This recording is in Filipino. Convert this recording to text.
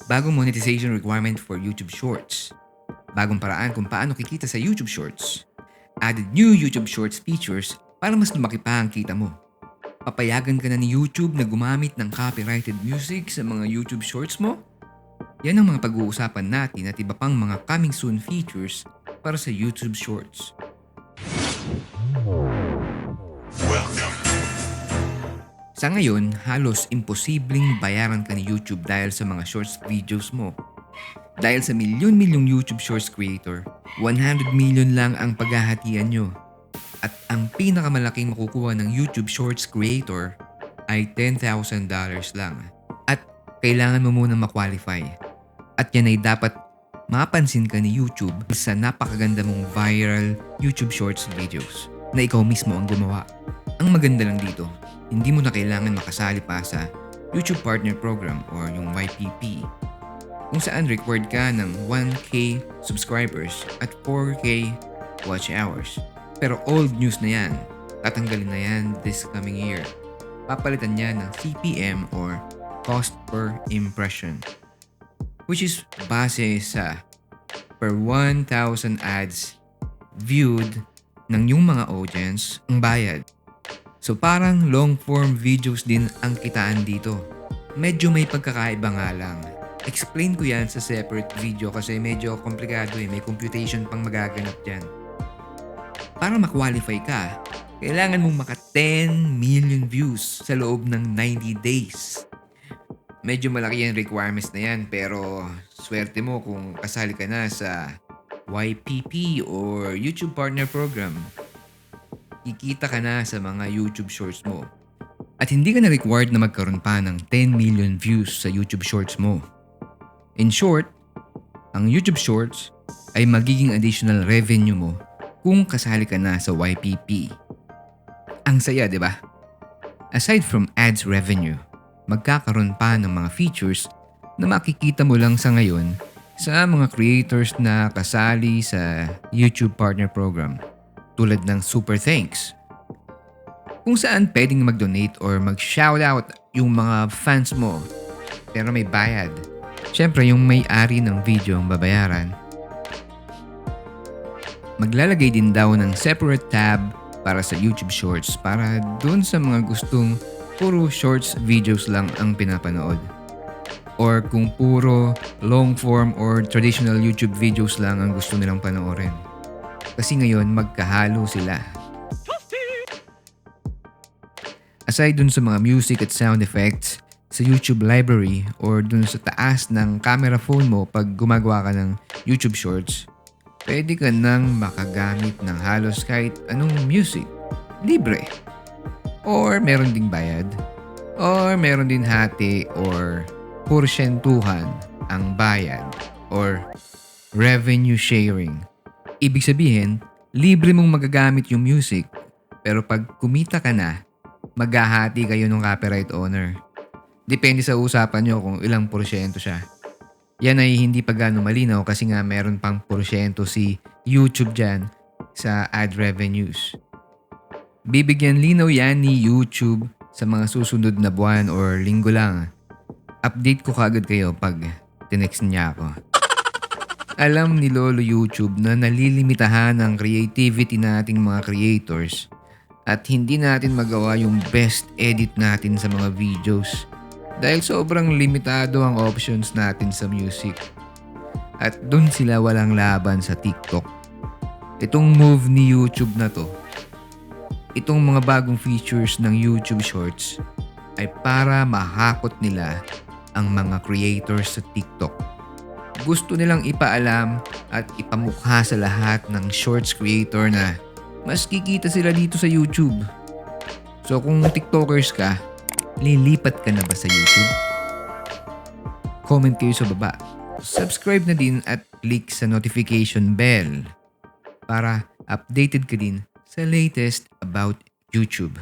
Bagong monetization requirement for YouTube Shorts. Bagong paraan kung paano kikita sa YouTube Shorts. Added new YouTube Shorts features para mas lumaki pa ang kita mo. Papayagan ka na ni YouTube na gumamit ng copyrighted music sa mga YouTube Shorts mo? Yan ang mga pag-uusapan natin at iba pang mga coming soon features para sa YouTube Shorts. Sa ngayon, halos imposibleng bayaran ka ni YouTube dahil sa mga shorts videos mo. Dahil sa milyon-milyong YouTube Shorts creator, 100 million lang ang paghahatian nyo. At ang pinakamalaking makukuha ng YouTube Shorts creator ay $10,000 lang. At kailangan mo munang ma-qualify. At yan ay dapat mapansin ka ni YouTube sa napakaganda mong viral YouTube Shorts videos na ikaw mismo ang gumawa. Ang maganda lang dito, hindi mo na kailangan makasali pa sa YouTube Partner Program or yung YPP kung saan required ka ng 1K subscribers at 4K watch hours. Pero old news na yan. Tatanggalin na yan this coming year. Papalitan niya ng CPM or cost per impression, which is base sa per 1,000 ads viewed ng yung mga audience ang bayad. So parang long form videos din ang kitaan dito. Medyo may pagkakaiba nga lang. Explain ko yan sa separate video kasi medyo komplikado May computation pang magaganap dyan. Para ma-qualify ka, kailangan mong maka 10 million views sa loob ng 90 days. Medyo malaki yung requirements na yan pero swerte mo kung kasali ka na sa YPP or YouTube Partner Program. Kikita ka na sa mga YouTube Shorts mo. At hindi ka na required na magkaroon pa ng 10 million views sa YouTube Shorts mo. In short, ang YouTube Shorts ay magiging additional revenue mo kung kasali ka na sa YPP. Ang saya, di ba? Aside from ads revenue, magkakaroon pa ng mga features na makikita mo lang sa ngayon sa mga creators na kasali sa YouTube Partner Program. Tulad ng super thanks, kung saan pwedeng mag-donate or mag-shoutout yung mga fans mo pero may bayad. Siyempre yung may-ari ng video ang babayaran. Maglalagay din daw ng separate tab para sa YouTube Shorts para dun sa mga gustong puro shorts videos lang ang pinapanood. Or kung puro long form or traditional YouTube videos lang ang gusto nilang panoorin. Kasi ngayon magkahalo sila. Aside dun sa mga music at sound effects sa YouTube library or dun sa taas ng camera phone mo pag gumagawa ka ng YouTube Shorts, pwede ka nang makagamit ng halos kahit anong music. Libre. Or meron ding bayad. Or meron din hati or porsyentuhan ang bayad or revenue sharing. Ibig sabihin, libre mong magagamit yung music pero pag kumita ka na, maghahati kayo ng copyright owner. Depende sa usapan nyo kung ilang porsyento siya. Yan ay hindi pa gaano malinaw kasi nga meron pang porsyento si YouTube dyan sa ad revenues. Bibigyan linaw yan ni YouTube sa mga susunod na buwan or linggo lang. Update ko kagad kayo pag tinext niya ako. Alam ni Lolo YouTube na nalilimitahan ang creativity nating mga creators at hindi natin magawa yung best edit natin sa mga videos dahil sobrang limitado ang options natin sa music. At dun sila walang laban sa TikTok. Itong move ni YouTube na to, itong mga bagong features ng YouTube Shorts ay para mahakot nila ang mga creators sa TikTok. Gusto nilang ipaalam at ipamukha sa lahat ng shorts creator na mas kikita sila dito sa YouTube. So kung TikTokers ka, lilipat ka na ba sa YouTube? Comment kayo sa baba. Subscribe na din at click sa notification bell para updated ka din sa latest about YouTube.